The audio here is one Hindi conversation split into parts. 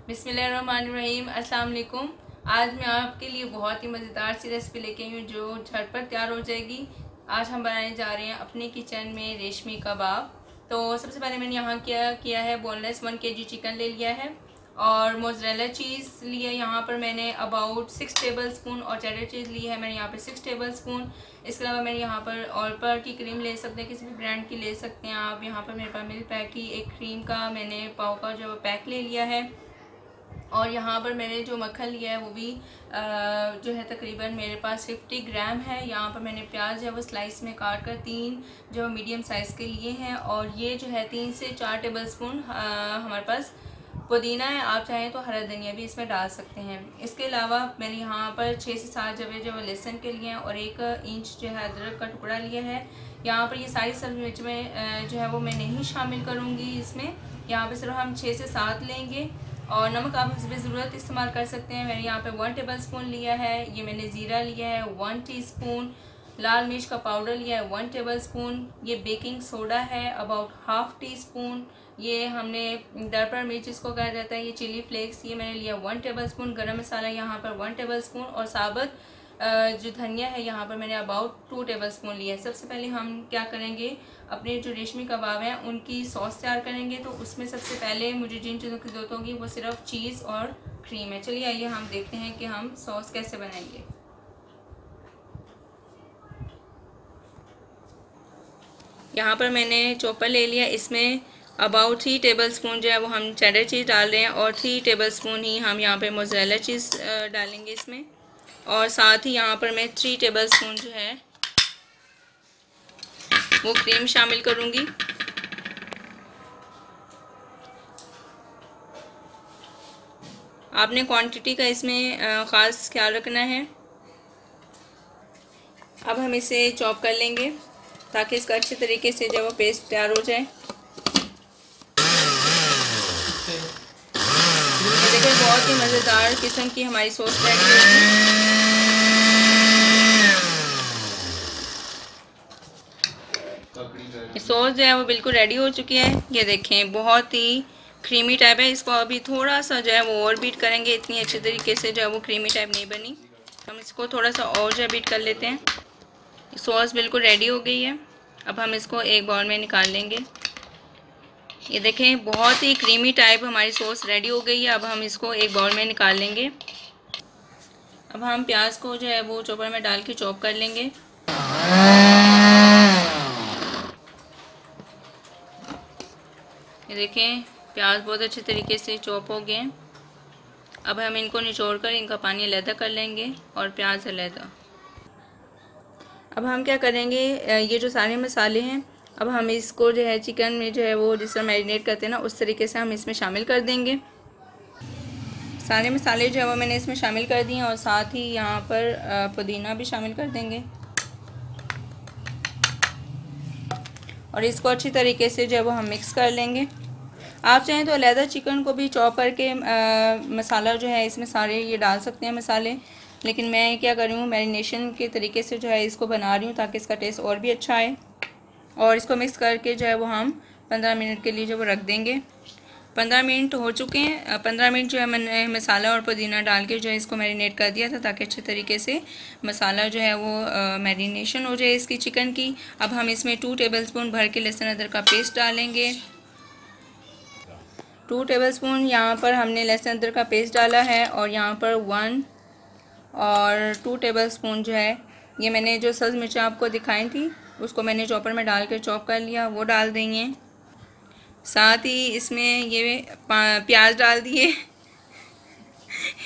बिस्मिल्लाहिर्रहमानिर्रहीम। अस्सलाम वालेकुम। आज मैं आपके लिए बहुत ही मज़ेदार सी रेसिपी लेके आई हूँ जो झटपट तैयार हो जाएगी। आज हम बनाने जा रहे हैं अपने किचन में रेशमी कबाब। तो सबसे पहले मैंने यहाँ क्या किया है, बोनलेस 1 kg चिकन ले लिया है और मोज़रेला चीज़ लिया यहाँ पर मैंने अबाउट 6 टेबलस्पून और चेडर चीज़ ली है मैंने यहाँ पर 6 टेबलस्पून। इसके अलावा मैंने यहाँ पर ऑलपर की क्रीम ले सकते हैं, किसी भी ब्रांड की ले सकते हैं आप। यहाँ पर मेरे पास मिल्क पैक की एक क्रीम का मैंने पाव का जो पैक ले लिया है और यहाँ पर मैंने जो मक्खन लिया है वो भी जो है तकरीबन मेरे पास 50 ग्राम है। यहाँ पर मैंने प्याज है वो स्लाइस में काट कर 3 जो मीडियम साइज़ के लिए हैं और ये जो है 3 से 4 टेबलस्पून हमारे पास पुदीना है। आप चाहें तो हरा धनिया भी इसमें डाल सकते हैं। इसके अलावा मैंने यहाँ पर 6 से 7 जवे जो लहसुन के लिए हैं और 1 इंच जो है अदरक का टुकड़ा लिया है। यहाँ पर ये सारी सब्जी मिर्च में जो है वो मैं नहीं शामिल करूँगी इसमें। यहाँ पर सिर्फ हम 6 से 7 लेंगे और नमक आप हस्बे ज़रूरत इस्तेमाल कर सकते हैं। मैंने यहाँ पे 1 टेबलस्पून लिया है। ये मैंने ज़ीरा लिया है 1 टीस्पून, लाल मिर्च का पाउडर लिया है 1 टेबलस्पून। ये बेकिंग सोडा है अबाउट ½ टीस्पून। ये हमने दरपर मिर्च इसको कहा जाता है, ये चिली फ्लेक्स ये मैंने लिया 1 टेबलस्पून। गरम मसाला यहाँ पर 1 टेबलस्पून और साबुत जो धनिया है यहाँ पर मैंने अबाउट 2 टेबलस्पून लिया है। सबसे पहले हम क्या करेंगे, अपने जो रेशमी कबाब हैं उनकी सॉस तैयार करेंगे। तो उसमें सबसे पहले मुझे जिन चीज़ों की ज़रूरत होगी वो सिर्फ चीज़ और क्रीम है। चलिए आइए हम देखते हैं कि हम सॉस कैसे बनाएंगे। यहाँ पर मैंने चॉपर ले लिया, इसमें अबाउट 3 टेबलस्पून जो है वो हम चेडर चीज़ डाल रहे हैं और 3 टेबलस्पून ही हम यहाँ पे मोज़रेला चीज़ डालेंगे इसमें। और साथ ही यहाँ पर मैं 3 टेबलस्पून जो है वो क्रीम शामिल करूँगी। आपने क्वांटिटी का इसमें ख़ास ख्याल रखना है। अब हम इसे चॉप कर लेंगे ताकि इसका अच्छे तरीके से जो वो पेस्ट तैयार हो जाए। देखिए बहुत ही मज़ेदार किस्म की हमारी सॉस रेडी होगी। सॉस जो है वो बिल्कुल रेडी हो चुकी है। ये देखें बहुत ही क्रीमी टाइप है। इसको अभी थोड़ा सा जो है वो और बीट करेंगे, इतनी अच्छे तरीके से जो है वो क्रीमी टाइप नहीं बनी। हम इसको थोड़ा सा और जो है बीट कर लेते हैं। सॉस बिल्कुल रेडी हो गई है। अब हम इसको एक बाउल में निकाल लेंगे। ये देखें बहुत ही क्रीमी टाइप हमारी सॉस रेडी हो गई है। अब हम इसको एक बाउल में निकाल लेंगे। अब हम प्याज को जो है वो चॉपर में डाल के चॉप कर लेंगे। ये देखें प्याज बहुत अच्छे तरीके से चॉप हो गए हैं। अब हम इनको निचोड़ कर इनका पानी अलहदा कर लेंगे और प्याज अलहदा। अब हम क्या करेंगे, ये जो सारे मसाले हैं अब हम इसको जो है चिकन में जो है वो जिस तरह मैरिनेट करते हैं ना उस तरीके से हम इसमें शामिल कर देंगे। सारे मसाले जो है वो मैंने इसमें शामिल कर दिए और साथ ही यहाँ पर पुदीना भी शामिल कर देंगे और इसको अच्छी तरीके से जो है वो हम मिक्स कर लेंगे। आप चाहें तो अलहदा चिकन को भी चॉप करके मसाला जो है इसमें सारे ये डाल सकते हैं मसाले, लेकिन मैं क्या कर रही हूँ मैरिनेशन के तरीके से जो है इसको बना रही हूँ ताकि इसका टेस्ट और भी अच्छा आए। और इसको मिक्स करके जो है वो हम 15 मिनट के लिए जो वो रख देंगे। 15 मिनट हो चुके हैं। 15 मिनट जो है मैंने मसाला और पुदीना डाल के जो है इसको मैरिनेट कर दिया था ताकि अच्छे तरीके से मसाला जो है वो मैरिनेशन हो जाए इसकी चिकन की। अब हम इसमें 2 टेबलस्पून भर के लहसुन अदरक का पेस्ट डालेंगे। 2 टेबलस्पून यहाँ पर हमने लहसुन अदरक का पेस्ट डाला है और यहाँ पर 1 और 2 टेबलस्पून जो है ये मैंने जो सब्ज़ मिर्चें आपको दिखाई थी उसको मैंने चॉपर में डाल के चॉप कर लिया, वो डाल देंगे। साथ ही इसमें ये प्याज डाल दिए।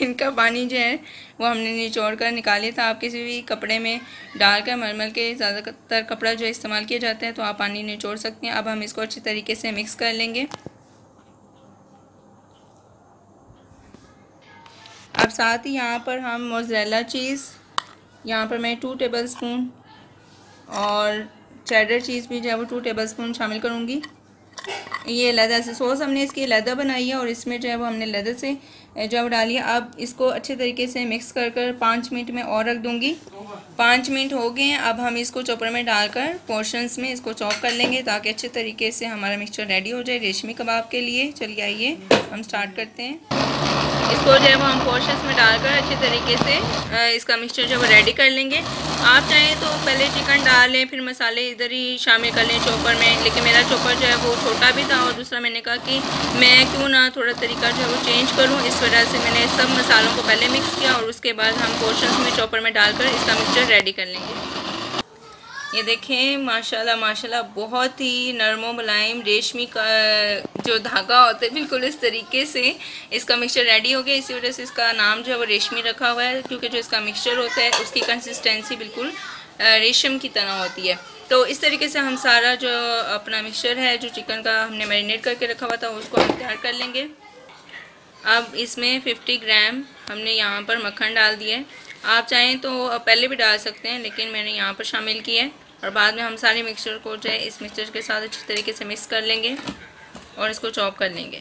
इनका पानी जो है वो हमने निचोड़ कर निकाले था। आप किसी भी कपड़े में डालकर मलमल के ज़्यादातर कपड़ा जो इस्तेमाल किया जाता है तो आप पानी निचोड़ सकते हैं। अब हम इसको अच्छी तरीके से मिक्स कर लेंगे। अब साथ ही यहाँ पर हम मोज़रेला चीज़ यहाँ पर मैं 2 टेबलस्पून और चेडर चीज़ भी जो है वो 2 टेबलस्पून शामिल करूँगी। ये लेदर से सॉस हमने इसकी लेदर बनाई है और इसमें जो है वो हमने लेदर से जो है वो डाली है। अब इसको अच्छे तरीके से मिक्स कर कर 5 मिनट में और रख दूँगी। 5 मिनट हो गए हैं। अब हम इसको चॉपर में डालकर पोर्शंस में इसको चॉप कर लेंगे ताकि अच्छे तरीके से हमारा मिक्सचर रेडी हो जाए रेशमी कबाब के लिए। चलिए आइए हम स्टार्ट करते हैं। इसको जो है वो हम पोर्शंस में डालकर अच्छे तरीके से इसका मिक्सचर जो है वो रेडी कर लेंगे। आप चाहें तो पहले चिकन डाल लें, फिर मसाले इधर ही शामिल कर लें चॉपर में, लेकिन मेरा चॉपर जो है वो छोटा भी था और दूसरा मैंने कहा कि मैं क्यों ना थोड़ा तरीका जो है वो चेंज करूं, इस वजह से मैंने सब मसालों को पहले मिक्स किया और उसके बाद हम पोर्शंस में चॉपर में डालकर इसका मिक्सचर रेडी कर लेंगे। ये देखें माशाल्लाह माशाल्लाह बहुत ही नरमो मुलायम रेशमी का जो धागा होता है बिल्कुल इस तरीके से इसका मिक्सचर रेडी हो गया। इसी वजह से इसका नाम जो है वो रेशमी रखा हुआ है, क्योंकि जो इसका मिक्सचर होता है उसकी कंसिस्टेंसी बिल्कुल रेशम की तरह होती है। तो इस तरीके से हम सारा जो अपना मिक्सचर है जो चिकन का हमने मैरिनेट करके रखा हुआ था उसको हम तैयार कर लेंगे। अब इसमें 50 ग्राम हमने यहाँ पर मक्खन डाल दिया है। आप चाहें तो पहले भी डाल सकते हैं, लेकिन मैंने यहाँ पर शामिल किया है। और बाद में हम सारे मिक्सचर को जो है इस मिक्सचर के साथ अच्छी तरीके से मिक्स कर लेंगे और इसको चॉप कर लेंगे।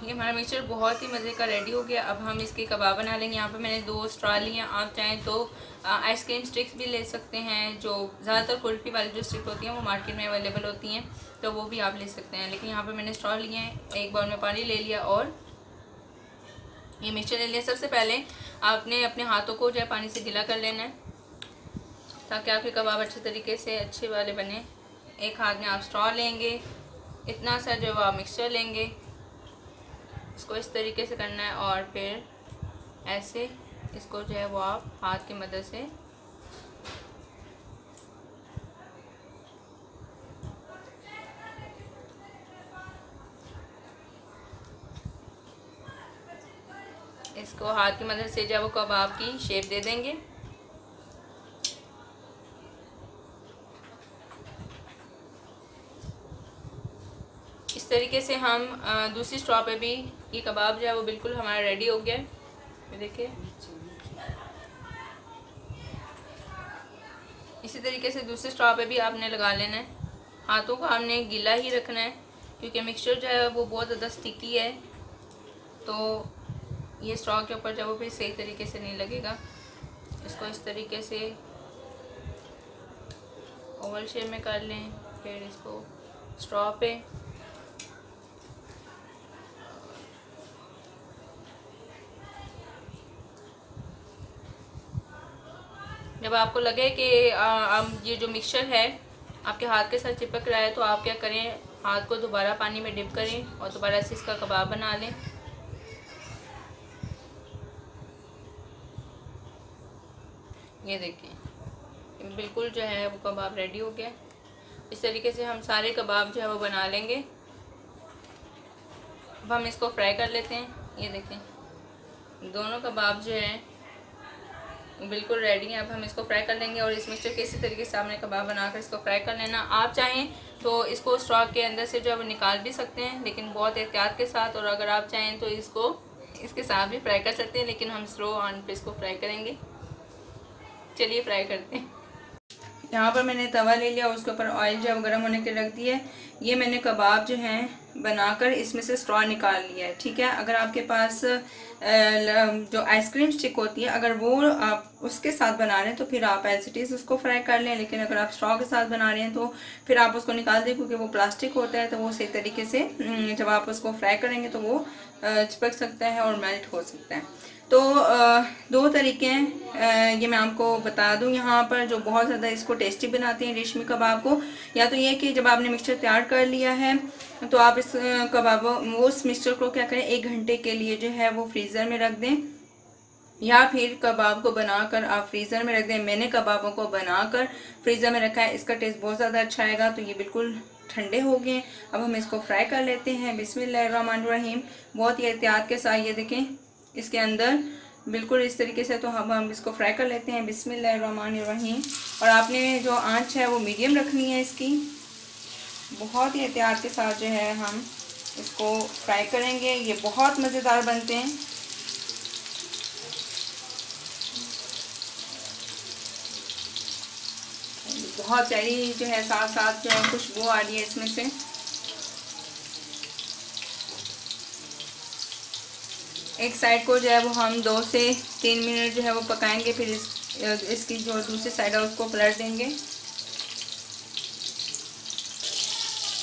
ये हमारा मिक्सचर बहुत ही मज़े का रेडी हो गया। अब हम इसके कबाब बना लेंगे। यहाँ पर मैंने 2 स्ट्रॉ लिए हैं। आप चाहें तो आइसक्रीम स्टिक्स भी ले सकते हैं, जो ज़्यादातर कुल्फ़ी वाली जो स्टिक होती हैं वो मार्केट में अवेलेबल होती हैं, तो वो भी आप ले सकते हैं। लेकिन यहाँ पर मैंने स्ट्रॉ लिए हैं। एक बाउल में पानी ले लिया और ये मिक्सचर ले लिया। सबसे पहले आपने अपने हाथों को जो है पानी से गीला कर लेना है ताकि आपके कबाब अच्छे तरीके से अच्छे वाले बने। एक हाथ में आप स्ट्रॉ लेंगे, इतना सा जो आप मिक्सचर लेंगे, इसको इस तरीके से करना है और फिर ऐसे इसको जो है वो आप हाथ की मदद से इसको हाथ की मदद से जो है वो कबाब की शेप दे देंगे। इस तरीके से हम दूसरी स्ट्रॉ पे भी ये कबाब जो है वो बिल्कुल हमारा रेडी हो गया है। ये देखिए इसी तरीके से दूसरी स्ट्रॉ पे भी आपने लगा लेना है। हाथों को हमने गीला ही रखना है क्योंकि मिक्सचर जो है वो बहुत ज़्यादा स्टिकी है, तो ये स्ट्रॉ के ऊपर जब वो भी सही तरीके से नहीं लगेगा। इसको इस तरीके से ओवल शेप में कर लें, फिर इसको स्ट्रॉ पे जब आपको लगे कि ये जो मिक्सचर है आपके हाथ के साथ चिपक रहा है तो आप क्या करें, हाथ को दोबारा पानी में डिप करें और दोबारा से इसका कबाब बना लें। ये देखिए बिल्कुल जो है वो कबाब रेडी हो गया। इस तरीके से हम सारे कबाब जो है वो बना लेंगे। अब हम इसको फ्राई कर लेते हैं। ये देखें दोनों कबाब जो है बिल्कुल रेडी हैं। अब हम इसको फ्राई कर लेंगे और इस मिक्सचर के इसी तरीके से आपने कबाब बनाकर इसको फ्राई कर लेना। आप चाहें तो इसको स्ट्रॉ के अंदर से जो है वो निकाल भी सकते हैं, लेकिन बहुत एहतियात के साथ। और अगर आप चाहें तो इसको इसके साथ भी फ्राई कर सकते हैं, लेकिन हम स्लो ऑन पे इसको फ्राई करेंगे। चलिए फ्राई करते हैं। यहाँ पर मैंने तवा ले लिया और उसके ऊपर ऑयल जो है गर्म होने के रख दिया है। ये मैंने कबाब जो हैं बनाकर इसमें से स्ट्रॉ निकाल लिया है, ठीक है। अगर आपके पास जो आइसक्रीम स्टिक होती है अगर वो आप उसके साथ बना रहे हैं तो फिर आप एज इट इज़ उसको फ्राई कर लें, लेकिन अगर आप स्ट्रॉ के साथ बना रहे हैं तो फिर आप उसको निकाल दें क्योंकि वो प्लास्टिक होता है, तो वो सही तरीके से जब आप उसको फ्राई करेंगे तो वो चिपक सकता है और मेल्ट हो सकता है। तो 2 तरीके हैं, ये मैं आपको बता दूं यहाँ पर जो बहुत ज़्यादा इसको टेस्टी बनाते हैं रेशमी कबाब को। या तो ये कि जब आपने मिक्सचर तैयार कर लिया है तो आप इस उस मिक्सचर को क्या करें 1 घंटे के लिए जो है वो फ्रीज़र में रख दें, या फिर कबाब को बनाकर आप फ्रीज़र में रख दें। मैंने कबाबों को बनाकर फ्रीज़र में रखा है, इसका टेस्ट बहुत ज़्यादा अच्छा आएगा। तो ये बिल्कुल ठंडे हो गए। अब हम इसको फ्राई कर लेते हैं। बिस्मिल्लाहिर्रहमानिर्रहीम। बहुत ही एहतियात के साथ ये देखें इसके अंदर बिल्कुल इस तरीके से तो हम इसको फ्राई कर लेते हैं। बिस्मिल्लाहिर्रहमानिर्रहीम। और आपने जो आंच है वो मीडियम रखनी है इसकी। बहुत ही एहतियात के साथ जो है हम इसको फ्राई करेंगे। ये बहुत मज़ेदार बनते हैं। बहुत प्यारी जो है साथ साथ जो है खुशबू आ रही है इसमें से। एक साइड को जो है वो हम 2 से 3 मिनट जो है वो पकाएंगे, फिर इसकी जो दूसरी साइड है उसको पलट देंगे।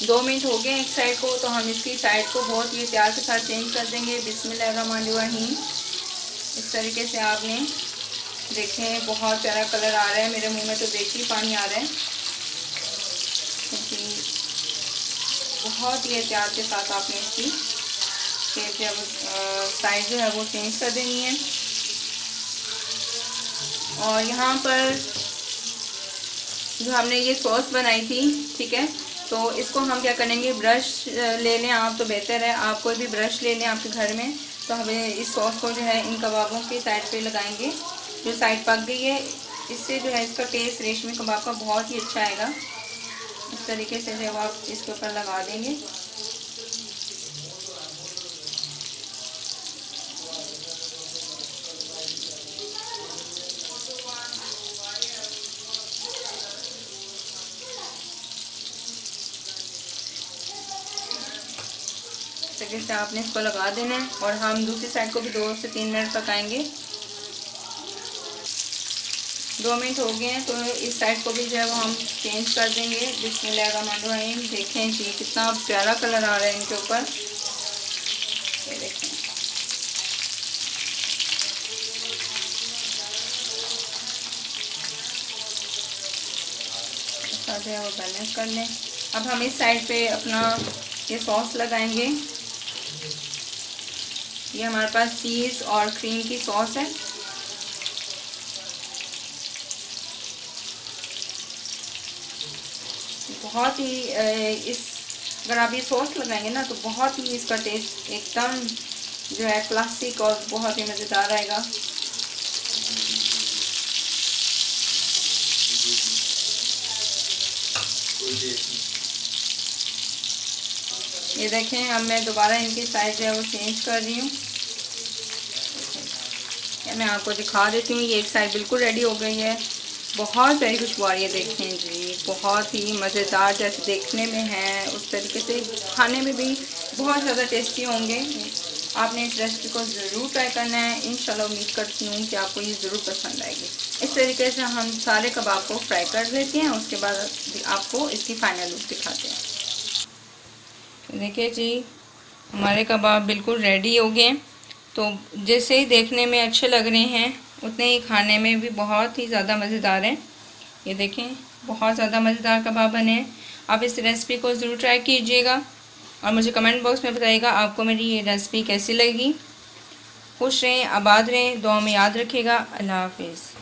2 मिनट हो गए एक साइड को, तो हम इसकी साइड को बहुत ही प्यार के साथ चेंज कर देंगे। बिस्मिल्लाहिर्रहमानिर्रहीम। इस तरीके से आपने देखें बहुत प्यारा कलर आ रहा है, मेरे मुंह में तो देख ही पानी आ रहा है, क्योंकि बहुत ही प्यार के साथ आपने इसकी साइज जो है वो चेंज कर देनी है। और यहाँ पर जो हमने ये सॉस बनाई थी, ठीक है, तो इसको हम क्या करेंगे, ब्रश ले लें आप तो बेहतर है, आप कोई भी ब्रश ले लें आपके घर में। तो हमें इस सॉस को जो है इन कबाबों की साइड पे लगाएंगे। जो साइड पक गई है, इससे जो है इसका टेस्ट रेशमी कबाब का बहुत ही अच्छा आएगा। इस तरीके से जब आप इसके ऊपर लगा देंगे, तरीके से आपने इसको लगा देना है। और हम दूसरी साइड को भी 2 से 3 मिनट पकाएंगे। 2 मिनट हो गए हैं, तो इस साइड को भी जो है वो हम चेंज कर देंगे। बिस्मिल्लाहिर्रहमानिर्रहीम। देखें जी कितना प्यारा कलर आ रहा है इनके ऊपर, ये देखें। ऐसा जो है वो बैलेंस कर लें। अब हम इस साइड पे अपना ये सॉस लगाएंगे। ये हमारे पास चीज़ और क्रीम की सॉस है। बहुत ही अगर आप ये सॉस लगाएंगे ना, तो बहुत ही इसका टेस्ट एकदम जो है क्लासिक और बहुत ही मज़ेदार आएगा। ये देखें, अब मैं दोबारा इनकी साइज जो है वो चेंज कर रही हूँ। मैं आपको दिखा देती हूँ, ये एक साइड बिल्कुल रेडी हो गई है। बहुत प्यारी खुशबू आ रही है, देखें जी, बहुत ही मज़ेदार जैसे देखने में है, उस तरीके से खाने में भी बहुत ज़्यादा टेस्टी होंगे। आपने इस रेसिपी को ज़रूर ट्राई करना है। इंशाल्लाह उम्मीद करती हूँ कि आपको ये ज़रूर पसंद आएगी। इस तरीके से हम सारे कबाब को फ्राई कर देते हैं, उसके बाद आपको इसकी फाइनल लुक दिखाते हैं। देखिए जी, हमारे कबाब बिल्कुल रेडी हो गए। तो जैसे ही देखने में अच्छे लग रहे हैं, उतने ही खाने में भी बहुत ही ज़्यादा मज़ेदार हैं। ये देखें, बहुत ज़्यादा मज़ेदार कबाब बने हैं। आप इस रेसिपी को ज़रूर ट्राई कीजिएगा और मुझे कमेंट बॉक्स में बताइएगा आपको मेरी ये रेसिपी कैसी लगी। खुश रहें, आबाद रहें, दुआ में याद रखिएगा। अल्लाह हाफिज़।